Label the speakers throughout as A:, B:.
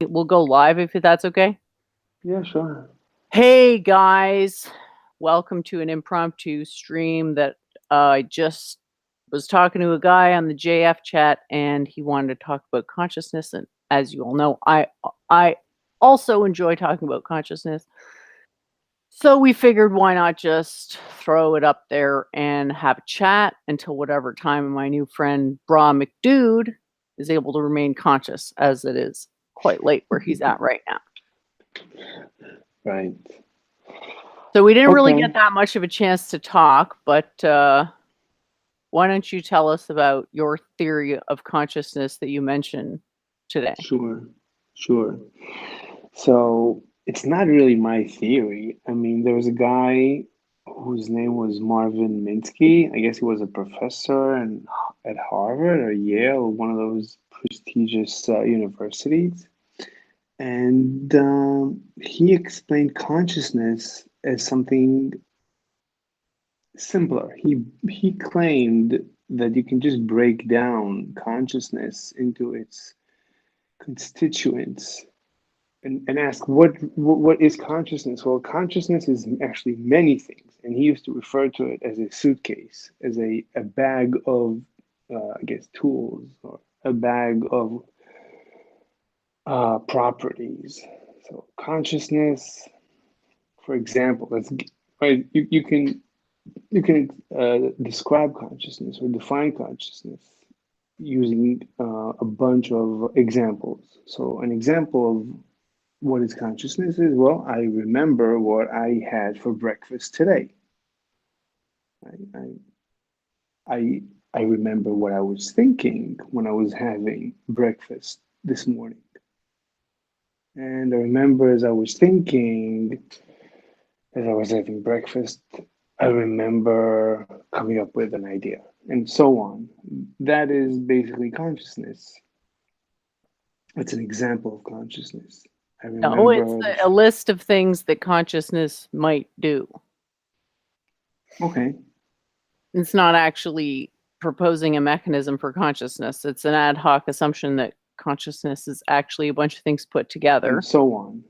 A: We'll go live if that's okay.
B: Yeah, sure.
A: Hey guys, welcome to an impromptu stream that I just was talking to a guy on the JF chat, and he wanted to talk about consciousness. And as you all know, I also enjoy talking about consciousness. So we figured why not just throw it up there and have a chat until whatever time my new friend Bra McDude is able to remain conscious, as it is quite late where he's at right now.
B: Right.
A: So we didn't really
B: Okay.
A: get that much of a chance to talk, but why don't you tell us about your theory of consciousness that you mentioned today?
B: Sure. So it's not really my theory. I mean, there was a guy whose name was Marvin Minsky. I guess he was a professor at Harvard or Yale, one of those prestigious universities. And he explained consciousness as something simpler. He claimed that you can just break down consciousness into its constituents and ask what is consciousness? Well, consciousness is actually many things, and he used to refer to it as a suitcase, as a bag of I guess tools, or a bag of properties. So consciousness, for example, right. You can describe consciousness or define consciousness using a bunch of examples. So an example of what is consciousness is, well, I remember what I had for breakfast today. I remember what I was thinking when I was having breakfast this morning. And I remember as I was thinking, as I was having breakfast, I remember coming up with an idea, and so on. That is basically consciousness. It's an example of consciousness. I
A: No, it's
B: remember
A: a list of things that consciousness might do.
B: Okay.
A: It's not actually proposing a mechanism for consciousness. It's an ad hoc assumption that consciousness is actually a bunch of things put together.
B: And so on.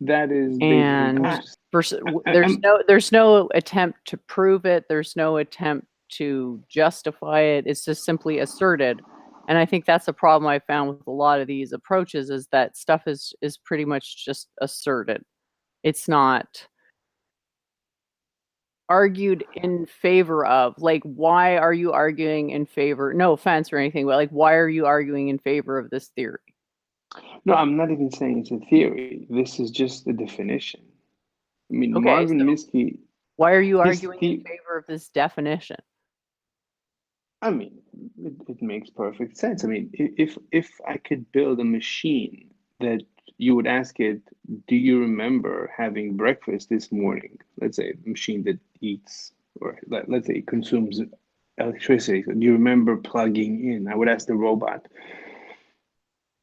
B: That is basically
A: And
B: consciousness.
A: there's no attempt to prove it. There's no attempt to justify it. It's just simply asserted. And I think that's a problem I found with a lot of these approaches, is that stuff is pretty much just asserted. It's not argued in favor of. Like, why are you arguing in favor? No offense or anything, but like, why are you arguing in favor of this theory?
B: No, I'm not even saying it's a theory. This is just a definition. I mean,
A: Okay,
B: Marvin
A: so
B: Minsky,
A: why are you
B: his
A: arguing in
B: the
A: favor of this definition?
B: I mean, it makes perfect sense. I mean, if I could build a machine that you would ask it, do you remember having breakfast this morning? Let's say a machine that eats, or let's say consumes electricity. So do you remember plugging in? I would ask the robot,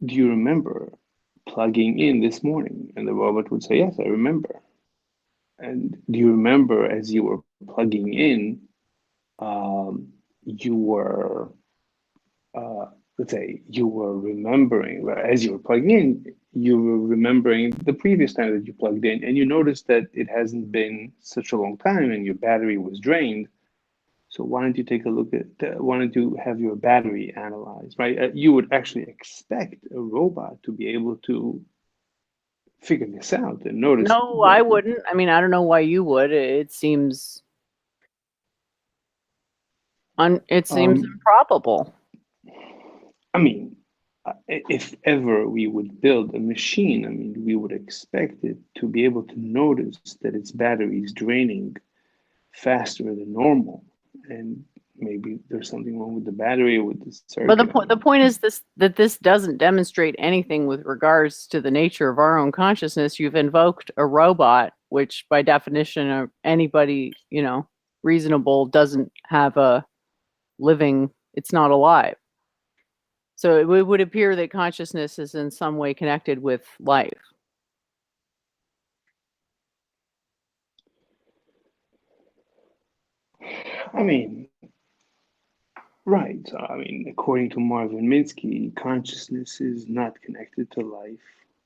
B: do you remember plugging in this morning? And the robot would say, yes, I remember. And do you remember as you were plugging in, you were let's say you were remembering, as you were plugging in, you were remembering the previous time that you plugged in, and you noticed that it hasn't been such a long time and your battery was drained. So why don't you take a look at, why don't you have your battery analyzed, right? You would actually expect a robot to be able to figure this out and notice
A: No, I
B: that,
A: wouldn't. I mean, I don't know why you would. It seems
B: um,
A: improbable.
B: I mean, if ever we would build a machine, I mean, we would expect it to be able to notice that its battery is draining faster than normal. And maybe there's something wrong with the battery or with the
A: But
B: circuit. I
A: the
B: mean,
A: point is this doesn't demonstrate anything with regards to the nature of our own consciousness. You've invoked a robot, which by definition, anybody, reasonable doesn't have a living, it's not alive. So it would appear that consciousness is in some way connected with life.
B: I mean, right. So, I mean, according to Marvin Minsky, consciousness is not connected to life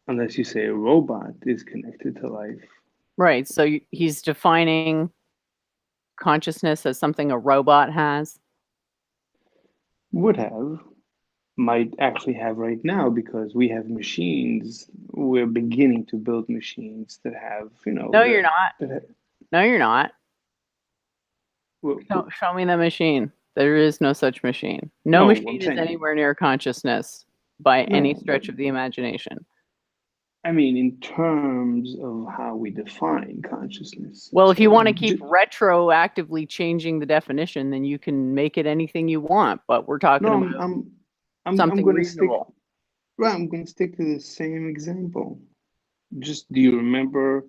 B: unless you say a robot is connected to life.
A: Right. So he's defining consciousness as something a robot has.
B: Would have, might actually have right now because we have machines. We're beginning to build machines that have,
A: No, you're not.
B: that
A: No, you're not.
B: well,
A: Show me the machine. There is no such machine. No
B: no, I'm
A: machine is
B: saying
A: anywhere near consciousness by any
B: no, but
A: stretch of the imagination.
B: I mean in terms of how we define consciousness.
A: Well, if you
B: So,
A: want to keep retroactively changing the definition, then you can make it anything you want, but we're talking
B: no,
A: about
B: I'm
A: something
B: going to stick.
A: reasonable.
B: Right, I'm going to stick to the same example. Just do you remember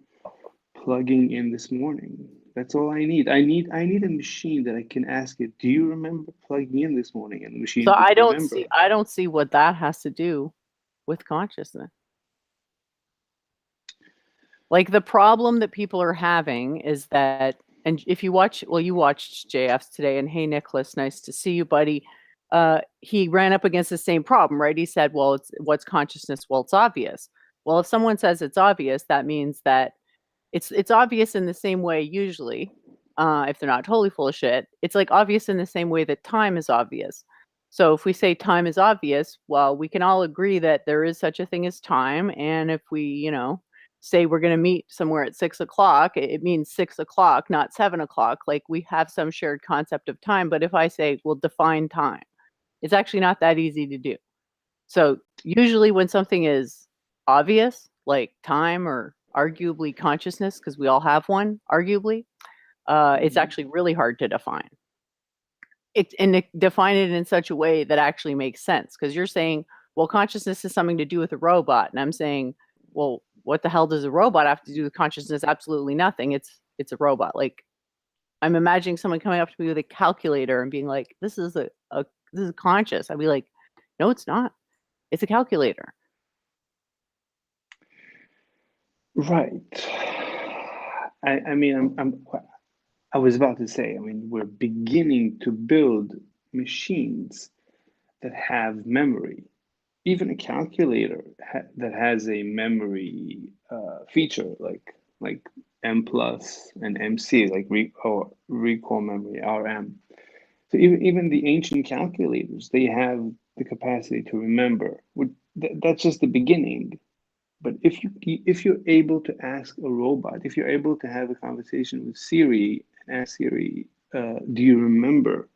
B: plugging in this morning? That's all I need. I need a machine that I can ask it, do you remember plugging in this morning? And the
A: So
B: machine would remember.
A: I don't see what that has to do with consciousness. Like, the problem that people are having is that, and if you watch, well, you watched JF's today, and hey, Nicholas, nice to see you, buddy. He ran up against the same problem, right? He said, well, what's consciousness? Well, it's obvious. Well, if someone says it's obvious, that means that it's obvious in the same way usually, if they're not totally full of shit. It's like obvious in the same way that time is obvious. So if we say time is obvious, well, we can all agree that there is such a thing as time. And if we, say we're going to meet somewhere at 6 o'clock, it means 6 o'clock, not 7 o'clock. Like, we have some shared concept of time. But if I say, well, define time, it's actually not that easy to do. So usually when something is obvious, like time or arguably consciousness, because we all have one, arguably, it's actually really hard to define. Define it in such a way that actually makes sense. Because you're saying, well, consciousness has something to do with a robot, and I'm saying, well, what the hell does a robot have to do with consciousness? Absolutely nothing. It's a robot. Like, I'm imagining someone coming up to me with a calculator and being like, "This is this is conscious." I'd be like, "No, it's not. It's a calculator."
B: Right. I mean, I was about to say, I mean, we're beginning to build machines that have memory. Even a calculator that has a memory feature like M plus and MC, like or recall memory, RM. So even the ancient calculators, they have the capacity to remember. That's just the beginning. But if you're able to ask a robot, if you're able to have a conversation with Siri and ask Siri, do you remember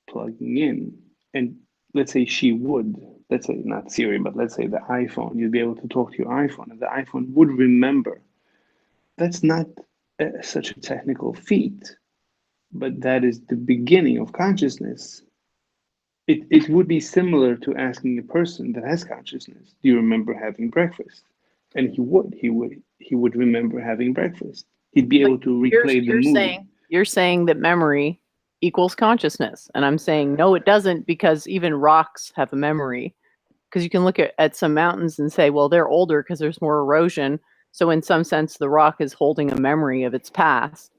B: plugging in? And let's say she would, let's say not Siri, but let's say the iPhone, you'd be able to talk to your iPhone, and the iPhone would remember. That's not such a technical feat, but that is the beginning of consciousness. It would be similar to asking a person that has consciousness, do you remember having breakfast? And he would remember having breakfast. He'd be
A: But
B: able to
A: you're
B: replay the
A: you're
B: movie.
A: saying that memory equals consciousness, and I'm saying no, it doesn't, because even rocks have a memory. Because you can look at some mountains and say, well, they're older because there's more erosion. So in some sense, the rock is holding a memory of its past,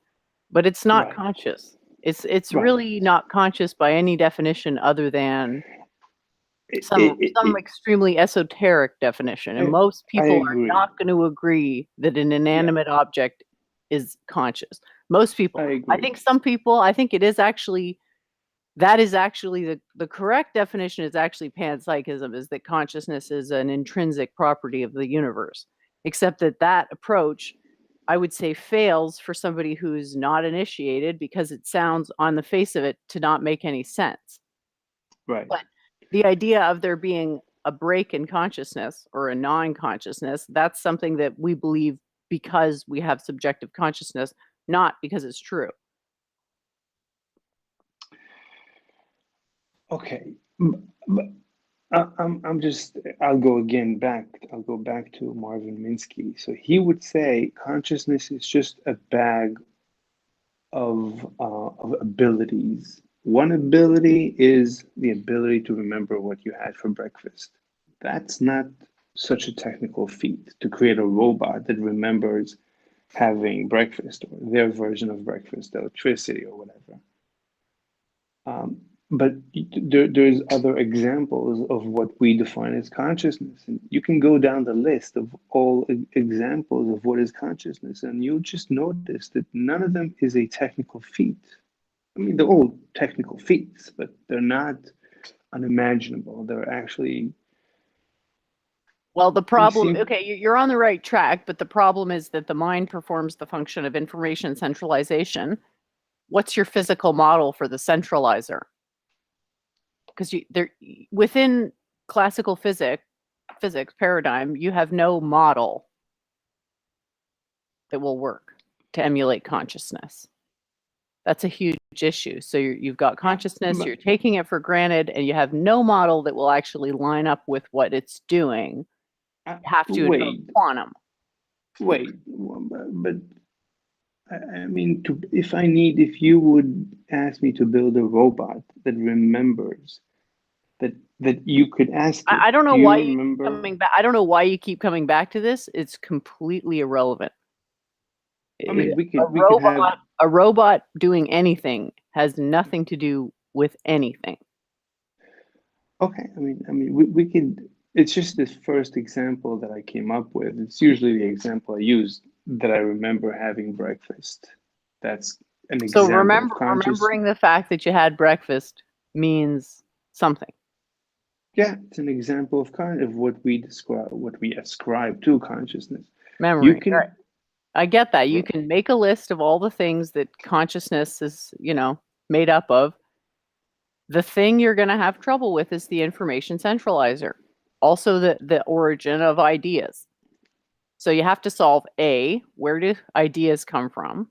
A: but it's not
B: Right,
A: conscious. It's
B: right.
A: really not conscious by any definition other than
B: It,
A: some
B: it,
A: some
B: it,
A: extremely esoteric definition. And
B: it,
A: most
B: I
A: people are
B: agree.
A: not going to agree that an
B: Yeah,
A: inanimate object is conscious. Most people.
B: I
A: I
B: agree.
A: think some people, I think it is actually that is actually the correct definition is actually panpsychism, is that consciousness is an intrinsic property of the universe. Except that that approach, I would say, fails for somebody who's not initiated because it sounds on the face of it to not make any sense.
B: Right.
A: But the idea of there being a break in consciousness or a non-consciousness, that's something that we believe because we have subjective consciousness, not because it's true.
B: Okay. But I'm just, I'll go back to Marvin Minsky. So he would say consciousness is just a bag of abilities. One ability is the ability to remember what you had for breakfast. That's not such a technical feat to create a robot that remembers having breakfast or their version of breakfast, electricity or whatever. Um, but there's other examples of what we define as consciousness. And you can go down the list of all examples of what is consciousness, and you'll just notice that none of them is a technical feat. I mean, they're all technical feats, but they're not unimaginable. They're actually,
A: Well, the
B: they
A: problem,
B: seem,
A: okay, you're on the right track, but the problem is that the mind performs the function of information centralization. What's your physical model for the centralizer? Because there, within classical physics paradigm, you have no model that will work to emulate consciousness. That's a huge issue. So you've got consciousness, you're taking it for granted, and you have no model that will actually line up with what it's doing. You have to invoke
B: wait,
A: quantum.
B: but I mean, if you would ask me to build a robot that remembers, that you could ask it,
A: I don't know
B: do
A: why
B: you
A: you keep
B: remember?
A: coming back. I don't know why you keep coming back to this. It's completely irrelevant.
B: I mean,
A: A
B: we could have,
A: robot doing anything has nothing to do with anything.
B: okay. We could. It's just this first example that I came up with. It's usually the example I use that I remember having breakfast. That's an
A: So
B: example of conscious.
A: remembering the fact that you had breakfast means something.
B: Yeah, it's an example of kind of what we ascribe to consciousness. You
A: Memory. Right.
B: can,
A: I get that. You can make a list of all the things that consciousness is, made up of. The thing you're going to have trouble with is the information centralizer. Also the origin of ideas. So you have to solve A, where do ideas come from?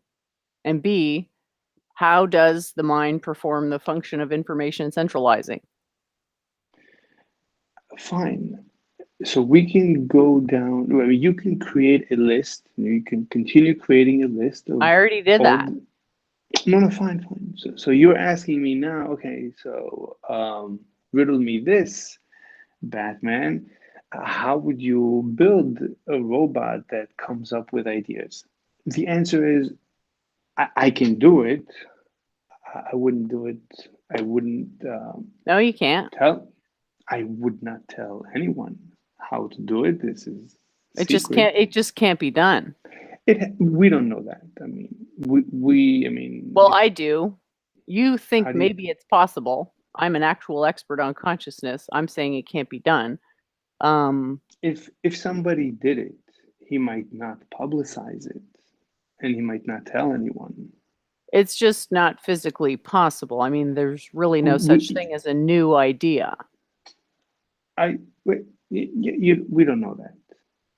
A: And B, how does the mind perform the function of information centralizing?
B: fine. So we can go down, well, you can create a list. You can continue creating a list of
A: I already did
B: all
A: that.
B: the, no, no, fine, fine. So you're asking me now, okay, so riddle me this, Batman. How would you build a robot that comes up with ideas? The answer is I can do it. I wouldn't do it. I wouldn't
A: No, you can't.
B: tell. I would not tell anyone how to do it. This is
A: It just
B: secret.
A: can't. It just can't be done.
B: We don't know that. I mean, I mean,
A: Well, I do. You think
B: how do you,
A: maybe it's possible. I'm an actual expert on consciousness. I'm saying it can't be done.
B: if somebody did it, he might not publicize it, and he might not tell anyone.
A: It's just not physically possible. I mean, there's really no such
B: We,
A: thing as a new idea.
B: we don't know that.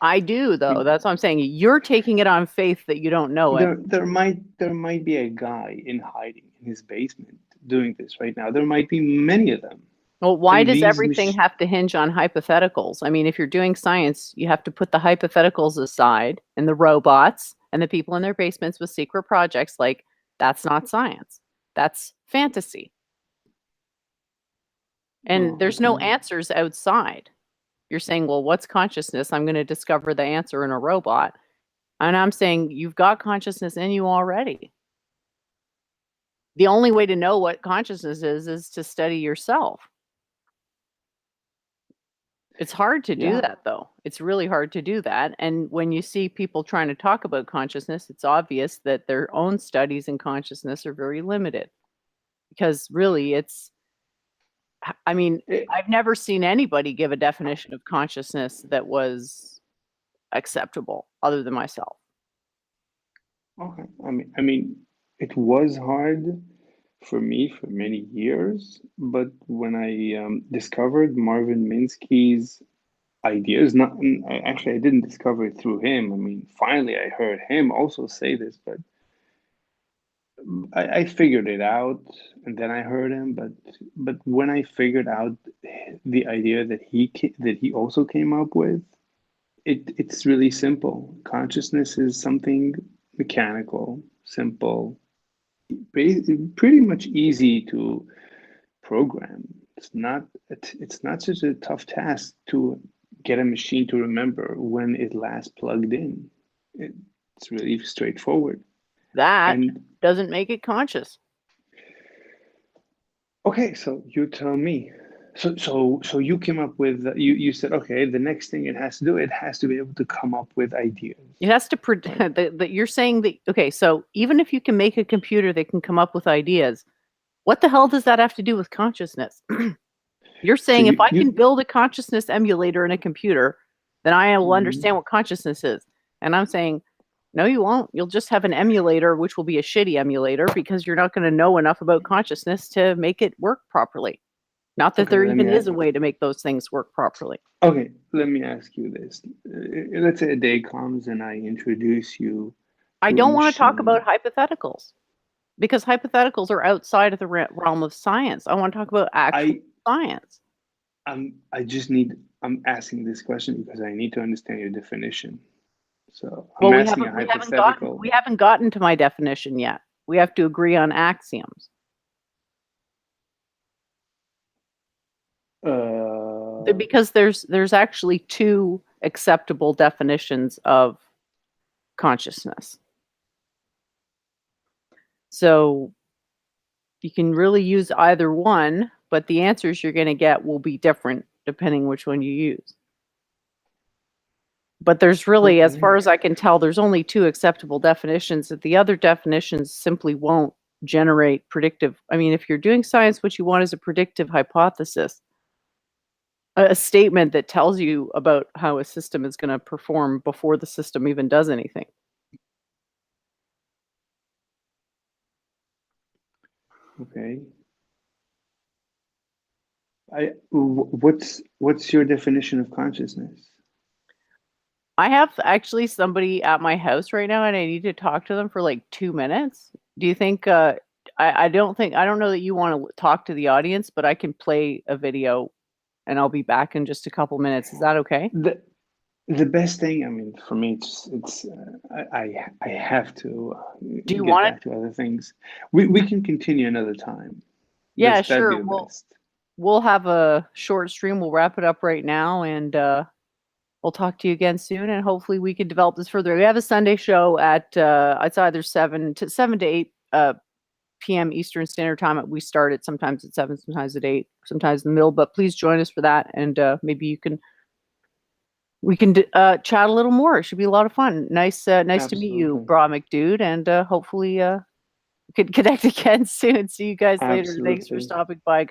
A: I do, though.
B: We,
A: That's what I'm saying. You're taking it on faith that you don't know it.
B: there might be a guy in hiding in his basement doing this right now. There might be many of them.
A: Well, why
B: And
A: does
B: these
A: everything have to hinge on hypotheticals? I mean, if you're doing science, you have to put the hypotheticals aside and the robots and the people in their basements with secret projects. Like, that's not science. That's fantasy. And there's no answers outside. You're saying, well, what's consciousness? I'm going to discover the answer in a robot. And I'm saying, you've got consciousness in you already. The only way to know what consciousness is to study yourself. It's hard to do that, though. It's really hard to do that. And when you see people trying to talk about consciousness, it's obvious that their own studies in consciousness are very limited. Because really, I mean, I've never seen anybody give a definition of consciousness that was acceptable other than myself.
B: Okay. I mean, it was hard for me for many years, but when I discovered Marvin Minsky's ideas, not actually, I didn't discover it through him. I mean, finally, I heard him also say this, but I figured it out, and then I heard him. But when I figured out the idea that he also came up with, it's really simple. Consciousness is something mechanical, simple, pretty much easy to program. It's not such a tough task to get a machine to remember when it last plugged in. It's really straightforward.
A: That
B: And
A: doesn't make it conscious.
B: okay, so you tell me. So you came up with you said, okay, the next thing it has to do, it has to be able to come up with ideas.
A: It has to that you're saying that, okay, so even if you can make a computer that can come up with ideas, what the hell does that have to do with consciousness? You're saying
B: So
A: if I can
B: you
A: build a consciousness emulator in a computer, then I will understand what consciousness is. And I'm saying, no, you won't. You'll just have an emulator, which will be a shitty emulator because you're not going to know enough about consciousness to make it work properly. Not that there even is a way to make those things work properly.
B: Okay, let me ask you this. Let's say a day comes and I introduce you
A: I
B: to a
A: don't want to talk
B: machine.
A: about hypotheticals because hypotheticals are outside of the realm of science. I want to talk about actual science.
B: I'm asking this question because I need to understand your definition. So
A: Well,
B: I'm asking a hypothetical.
A: we haven't gotten to my definition yet. We have to agree on axioms. Because there's actually two acceptable definitions of consciousness. So you can really use either one, but the answers you're going to get will be different depending which one you use. But there's really, as far as I can tell, there's only two acceptable definitions. That the other definitions simply won't generate predictive. I mean, if you're doing science, what you want is a predictive hypothesis. A statement that tells you about how a system is going to perform before the system even does anything.
B: Okay. What's your definition of consciousness?
A: I have actually somebody at my house right now, and I need to talk to them for like 2 minutes. Do you think? I don't know that you want to talk to the audience, but I can play a video, and I'll be back in just a couple minutes. Is that okay?
B: The best thing, I mean, for me, I have to get back to other things. We can continue another time.
A: Yeah, sure. We'll have a short stream. We'll wrap it up right now, and we'll talk to you again soon, and hopefully we can develop this further. We have a Sunday show at it's either 7 to 8 p.m. Eastern Standard Time. We start at sometimes at 7, sometimes at 8, sometimes in the middle. But please join us for that, and maybe we can chat a little more. It should be a lot of fun. Nice to meet you,
B: Absolutely.
A: Bra McDude, and hopefully we could connect again soon. See you guys later. Thanks for
B: Absolutely.
A: stopping by, guys.